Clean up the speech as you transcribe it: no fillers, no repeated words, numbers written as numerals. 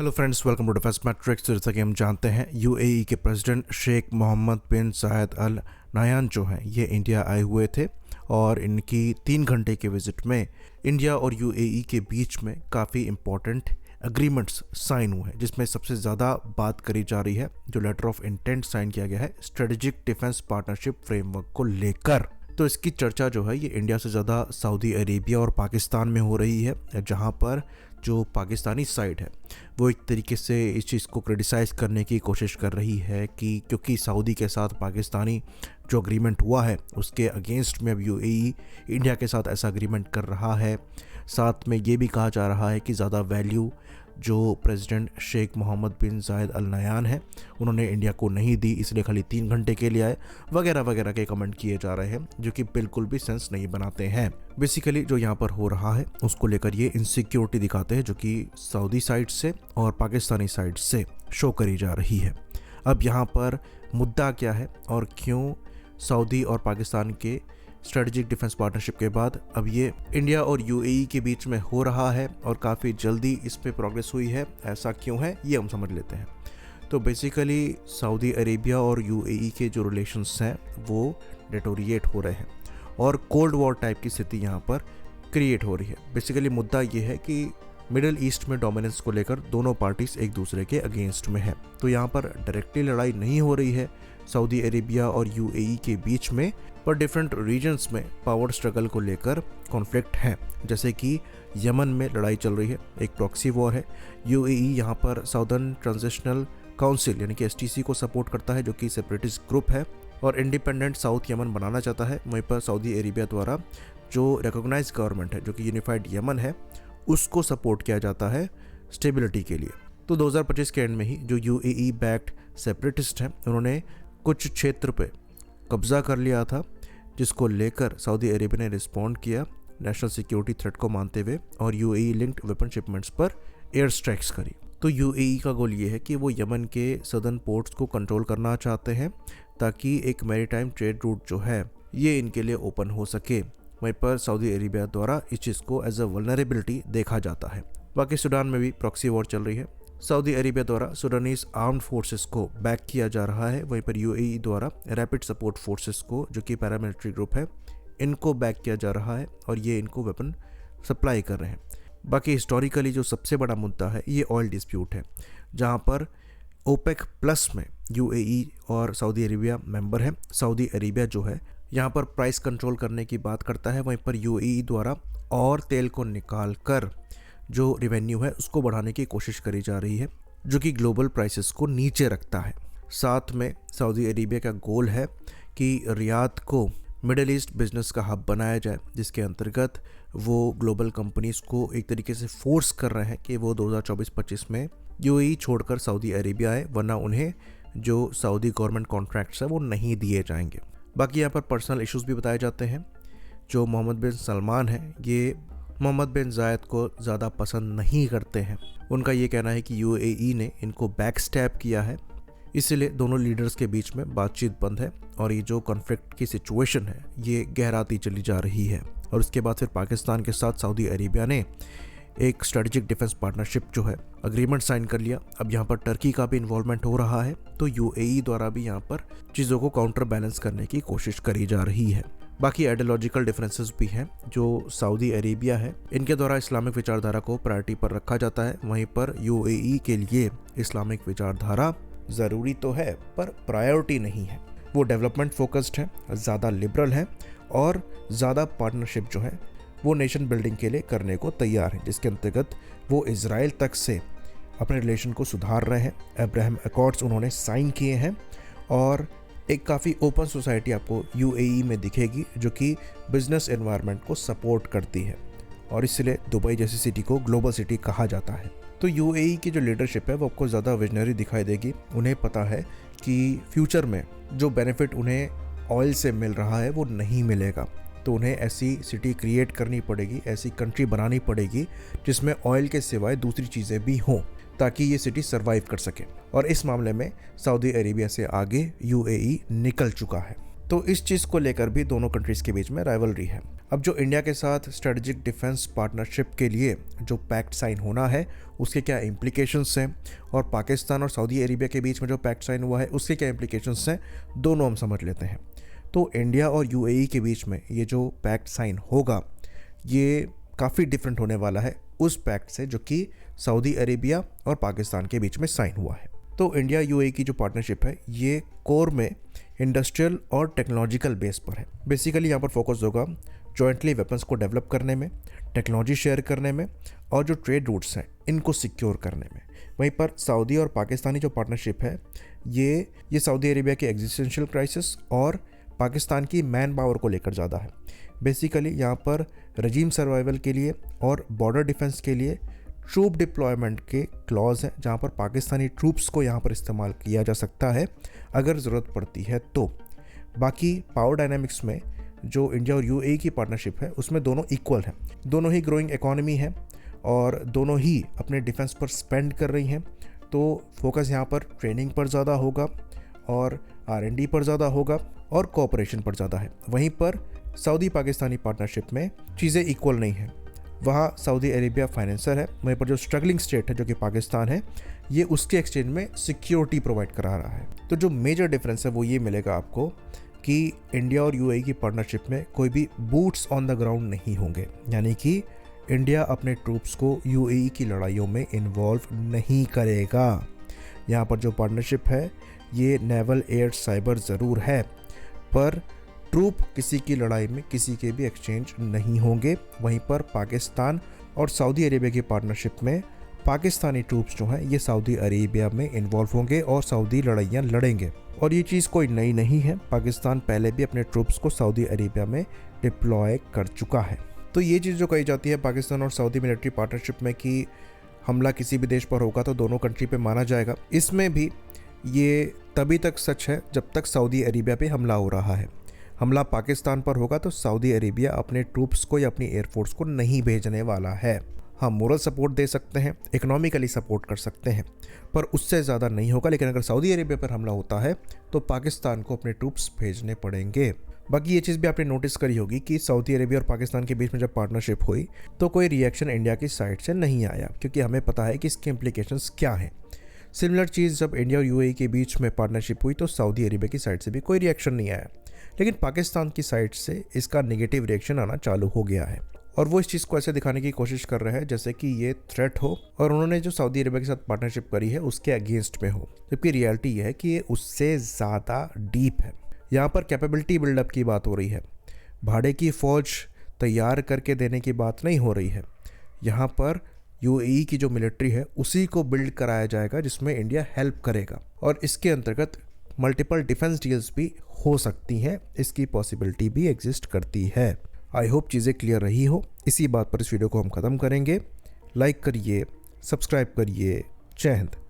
Hello friends, welcome to defence matrix. जैसा कि हम जानते हैं, यूएई के प्रेसिडेंट शेख मोहम्मद बिन जायद अल नायान जो हैं ये इंडिया आए हुए थे और इनकी 3 घंटे के विजिट में इंडिया और यूएई के बीच में काफ़ी इम्पोर्टेंट एग्रीमेंट्स साइन हुए हैं, जिसमें सबसे ज़्यादा बात करी जा रही है जो लेटर ऑफ इंटेंट साइन किया गया है स्ट्रेटेजिक डिफेंस पार्टनरशिप फ्रेमवर्क को लेकर। तो इसकी चर्चा जो है ये इंडिया से ज़्यादा सऊदी अरेबिया और पाकिस्तान में हो रही है, जहाँ पर जो पाकिस्तानी साइड है वो एक तरीके से इस चीज़ को क्रिटिसाइज़ करने की कोशिश कर रही है कि क्योंकि सऊदी के साथ पाकिस्तानी जो अग्रीमेंट हुआ है उसके अगेंस्ट में अब यूएई इंडिया के साथ ऐसा अग्रीमेंट कर रहा है। साथ में ये भी कहा जा रहा है कि ज़्यादा वैल्यू जो प्रेसिडेंट शेख मोहम्मद बिन जायद अल नायान है उन्होंने इंडिया को नहीं दी, इसलिए खाली 3 घंटे के लिए आए वगैरह वगैरह के कमेंट किए जा रहे हैं, जो कि बिल्कुल भी सेंस नहीं बनाते हैं। बेसिकली जो यहाँ पर हो रहा है उसको लेकर ये इनसिक्योरिटी दिखाते हैं जो कि सऊदी साइड से और पाकिस्तानी साइड से शो करी जा रही है। अब यहाँ पर मुद्दा क्या है और क्यों सऊदी और पाकिस्तान के स्ट्रेटेजिक डिफेंस पार्टनरशिप के बाद अब ये इंडिया और यूएई के बीच में हो रहा है और काफ़ी जल्दी इस पे प्रोग्रेस हुई है, ऐसा क्यों है ये हम समझ लेते हैं। तो बेसिकली सऊदी अरेबिया और यूएई के जो रिलेशंस हैं वो डिटोरिएट हो रहे हैं और कोल्ड वॉर टाइप की स्थिति यहाँ पर क्रिएट हो रही है। बेसिकली मुद्दा ये है कि मिडिल ईस्ट में डोमिनेंस को लेकर दोनों पार्टीज एक दूसरे के अगेंस्ट में है। तो यहाँ पर डायरेक्टली लड़ाई नहीं हो रही है सऊदी अरेबिया और यूएई के बीच में, पर डिफरेंट रीजन्स में पावर स्ट्रगल को लेकर कॉन्फ्लिक्ट है। जैसे कि यमन में लड़ाई चल रही है, एक प्रॉक्सी वॉर है। यूएई यहाँ पर साउदर्न ट्रांजिशनल काउंसिल यानी कि एसटीसी को सपोर्ट करता है जो कि सेपरेटिस्ट ग्रुप है और इंडिपेंडेंट साउथ यमन बनाना चाहता है। वहीं पर सऊदी अरेबिया द्वारा जो रिकॉग्नाइज गवर्नमेंट है जो कि यूनिफाइड यमन है उसको सपोर्ट किया जाता है स्टेबिलिटी के लिए। तो 2025 के एंड में ही जो यूएई बैक्ड सेपरेटिस्ट हैं उन्होंने कुछ क्षेत्र पे कब्जा कर लिया था, जिसको लेकर सऊदी अरेबिया ने रिस्पॉन्ड किया नेशनल सिक्योरिटी थ्रेट को मानते हुए और यूएई लिंक्ड वेपन शिपमेंट्स पर एयर स्ट्राइक्स करी। तो यूएई का गोल ये है कि वो यमन के सदर्न पोर्ट्स को कंट्रोल करना चाहते हैं ताकि एक मैरीटाइम ट्रेड रूट जो है ये इनके लिए ओपन हो सके। वहीं पर सऊदी अरेबिया द्वारा इस चीज़ को एज अ वल्नरेबिलिटी देखा जाता है। बाकी सूडान में भी प्रॉक्सी वॉर चल रही है। सऊदी अरेबिया द्वारा सूडानीज आर्म्ड फोर्सेस को बैक किया जा रहा है, वहीं पर यूएई द्वारा रैपिड सपोर्ट फोर्सेस को जो कि पैरामिलिट्री ग्रुप है इनको बैक किया जा रहा है और ये इनको वेपन सप्लाई कर रहे हैं। बाकी हिस्टोरिकली जो सबसे बड़ा मुद्दा है ये ऑयल डिस्प्यूट है, जहाँ पर ओपेक प्लस में यूएई और सऊदी अरेबिया मेंबर है। सऊदी अरेबिया जो है यहाँ पर प्राइस कंट्रोल करने की बात करता है, वहीं पर यूएई द्वारा और तेल को निकाल कर जो रेवेन्यू है उसको बढ़ाने की कोशिश करी जा रही है जो कि ग्लोबल प्राइसेस को नीचे रखता है। साथ में सऊदी अरेबिया का गोल है कि रियाद को मिडिल ईस्ट बिजनेस का हब बनाया जाए, जिसके अंतर्गत वो ग्लोबल कंपनीज को एक तरीके से फोर्स कर रहे हैं कि वो 2024-25 में यूएई छोड़कर सऊदी अरेबिया आए, वरना उन्हें जो सऊदी गवर्नमेंट कॉन्ट्रैक्ट्स है वो नहीं दिए जाएंगे। बाकी यहाँ पर पर्सनल इश्यूज भी बताए जाते हैं। जो मोहम्मद बिन सलमान है ये मोहम्मद बिन जायद को ज़्यादा पसंद नहीं करते हैं। उनका ये कहना है कि यूएई ने इनको बैक स्टैप किया है, इसलिए दोनों लीडर्स के बीच में बातचीत बंद है और ये जो कॉन्फ्लिक्ट की सिचुएशन है ये गहराती चली जा रही है। और उसके बाद फिर पाकिस्तान के साथ सऊदी अरेबिया ने एक स्ट्रेटेजिक डिफेंस पार्टनरशिप जो है अग्रीमेंट साइन कर लिया। अब यहाँ पर टर्की का भी इन्वॉल्वमेंट हो रहा है, तो यूएई द्वारा भी यहाँ पर चीज़ों को काउंटर बैलेंस करने की कोशिश करी जा रही है। बाकी आइडियोलॉजिकल डिफरेंसेस भी हैं। जो सऊदी अरेबिया है इनके द्वारा इस्लामिक विचारधारा को प्रायोरिटी पर रखा जाता है, वहीं पर यूएई के लिए इस्लामिक विचारधारा ज़रूरी तो है पर प्रायोरिटी नहीं है। वो डेवलपमेंट फोकस्ड है, ज़्यादा लिबरल है और ज़्यादा पार्टनरशिप जो है वो नेशन बिल्डिंग के लिए करने को तैयार है, जिसके अंतर्गत वो इजराइल तक से अपने रिलेशन को सुधार रहे हैं। अब्राहम अकॉर्ड्स उन्होंने साइन किए हैं और एक काफ़ी ओपन सोसाइटी आपको यूएई में दिखेगी जो कि बिजनेस एनवायरनमेंट को सपोर्ट करती है और इसलिए दुबई जैसी सिटी को ग्लोबल सिटी कहा जाता है। तो यूएई की जो लीडरशिप है वो आपको ज़्यादा विजनरी दिखाई देगी। उन्हें पता है कि फ्यूचर में जो बेनिफिट उन्हें ऑयल से मिल रहा है वो नहीं मिलेगा, तो उन्हें ऐसी सिटी क्रिएट करनी पड़ेगी, ऐसी कंट्री बनानी पड़ेगी जिसमें ऑयल के सिवाय दूसरी चीज़ें भी हों ताकि ये सिटी सर्वाइव कर सके। और इस मामले में सऊदी अरेबिया से आगे यूएई निकल चुका है। तो तो इस चीज़ को लेकर भी दोनों कंट्रीज़ के बीच में राइवलरी है। अब जो इंडिया के साथ स्ट्रेटजिक डिफेंस पार्टनरशिप के लिए जो पैक्ट साइन होना है उसके क्या इम्प्लीकेशंस हैं, और पाकिस्तान और सऊदी अरेबिया के बीच में जो पैक्ट साइन हुआ है उसके क्या इम्प्लीकेशंस हैं, दोनों हम समझ लेते हैं। तो इंडिया और यूएई के बीच में ये जो पैक्ट साइन होगा ये काफ़ी डिफरेंट होने वाला है उस पैक्ट से जो कि सऊदी अरेबिया और पाकिस्तान के बीच में साइन हुआ है। तो इंडिया यूएई की जो पार्टनरशिप है ये कोर में इंडस्ट्रियल और टेक्नोलॉजिकल बेस पर है। बेसिकली यहाँ पर फोकस होगा जॉइंटली वेपन्स को डेवलप करने में, टेक्नोलॉजी शेयर करने में और जो ट्रेड रूट्स हैं इनको सिक्योर करने में। वहीं पर सऊदी और पाकिस्तानी जो पार्टनरशिप है ये सऊदी अरेबिया के एग्जिस्टेंशियल क्राइसिस और पाकिस्तान की मैन पावर को लेकर ज़्यादा है। बेसिकली यहाँ पर रजीम सर्वाइवल के लिए और बॉर्डर डिफेंस के लिए ट्रूप डिप्लॉयमेंट के क्लॉज हैं, जहाँ पर पाकिस्तानी ट्रूप्स को यहाँ पर इस्तेमाल किया जा सकता है अगर ज़रूरत पड़ती है तो। बाकी पावर डायनामिक्स में जो इंडिया और यूएई की पार्टनरशिप है उसमें दोनों इक्वल हैं, दोनों ही ग्रोइंग इकोनॉमी है और दोनों ही अपने डिफेंस पर स्पेंड कर रही हैं। तो फोकस यहाँ पर ट्रेनिंग पर ज़्यादा होगा और R&D पर ज़्यादा होगा और कोऑपरेशन पर ज़्यादा है। वहीं पर सऊदी पाकिस्तानी पार्टनरशिप में चीज़ें इक्वल नहीं हैं। वहाँ सऊदी अरेबिया फाइनेंसर है, वहीं पर जो स्ट्रगलिंग स्टेट है जो कि पाकिस्तान है ये उसके एक्सचेंज में सिक्योरिटी प्रोवाइड करा रहा है। तो जो मेजर डिफरेंस है वो ये मिलेगा आपको कि इंडिया और यूएई की पार्टनरशिप में कोई भी बूट्स ऑन द ग्राउंड नहीं होंगे, यानी कि इंडिया अपने ट्रूप्स को यूएई की लड़ाइयों में इन्वॉल्व नहीं करेगा। यहाँ पर जो पार्टनरशिप है ये नेवल, एयर, साइबर ज़रूर है, पर ट्रूप किसी की लड़ाई में किसी के भी एक्सचेंज नहीं होंगे। वहीं पर पाकिस्तान और सऊदी अरेबिया की पार्टनरशिप में पाकिस्तानी ट्रूप्स जो हैं ये सऊदी अरेबिया में इन्वॉल्व होंगे और सऊदी लड़ाइयाँ लड़ेंगे। और ये चीज़ कोई नई नहीं है, पाकिस्तान पहले भी अपने ट्रूप्स को सऊदी अरेबिया में डिप्लॉय कर चुका है। तो ये चीज़ जो कही जाती है पाकिस्तान और सऊदी मिलिट्री पार्टनरशिप में कि हमला किसी भी देश पर होगा तो दोनों कंट्री पे माना जाएगा, इसमें भी ये तभी तक सच है जब तक सऊदी अरेबिया पे हमला हो रहा है। हमला पाकिस्तान पर होगा तो सऊदी अरेबिया अपने ट्रूप्स को या अपनी एयरफोर्स को नहीं भेजने वाला है। हम मोरल सपोर्ट दे सकते हैं, इकोनॉमिकली सपोर्ट कर सकते हैं, पर उससे ज़्यादा नहीं होगा। लेकिन अगर सऊदी अरेबिया पर हमला होता है तो पाकिस्तान को अपने ट्रूप्स भेजने पड़ेंगे। बाकी ये चीज़ भी आपने नोटिस करी होगी कि सऊदी अरेबिया और पाकिस्तान के बीच में जब पार्टनरशिप हुई तो कोई रिएक्शन इंडिया की साइड से नहीं आया, क्योंकि हमें पता है कि इसके इम्प्लीकेशंस क्या हैं। सिमिलर चीज़ जब इंडिया और यूएई के बीच में पार्टनरशिप हुई तो सऊदी अरेबिया की साइड से भी कोई रिएक्शन नहीं आया, लेकिन पाकिस्तान की साइड से इसका नेगेटिव रिएक्शन आना चालू हो गया है। और वो इस चीज़ को ऐसे दिखाने की कोशिश कर रहे हैं जैसे कि ये थ्रेट हो और उन्होंने जो सऊदी अरेबिया के साथ पार्टनरशिप करी है उसके अगेंस्ट में हो, जबकि रियलिटी ये है कि ये उससे ज़्यादा डीप है। यहाँ पर कैपेबिलिटी बिल्डअप की बात हो रही है, भाड़े की फ़ौज तैयार करके देने की बात नहीं हो रही है। यहाँ पर यूएई की जो मिलिट्री है उसी को बिल्ड कराया जाएगा जिसमें इंडिया हेल्प करेगा, और इसके अंतर्गत मल्टीपल डिफेंस डील्स भी हो सकती हैं, इसकी पॉसिबिलिटी भी एग्जिस्ट करती है। आई होप चीज़ें क्लियर रही हो। इसी बात पर इस वीडियो को हम ख़त्म करेंगे। लाइक करिए, सब्सक्राइब करिए। जय हिंद।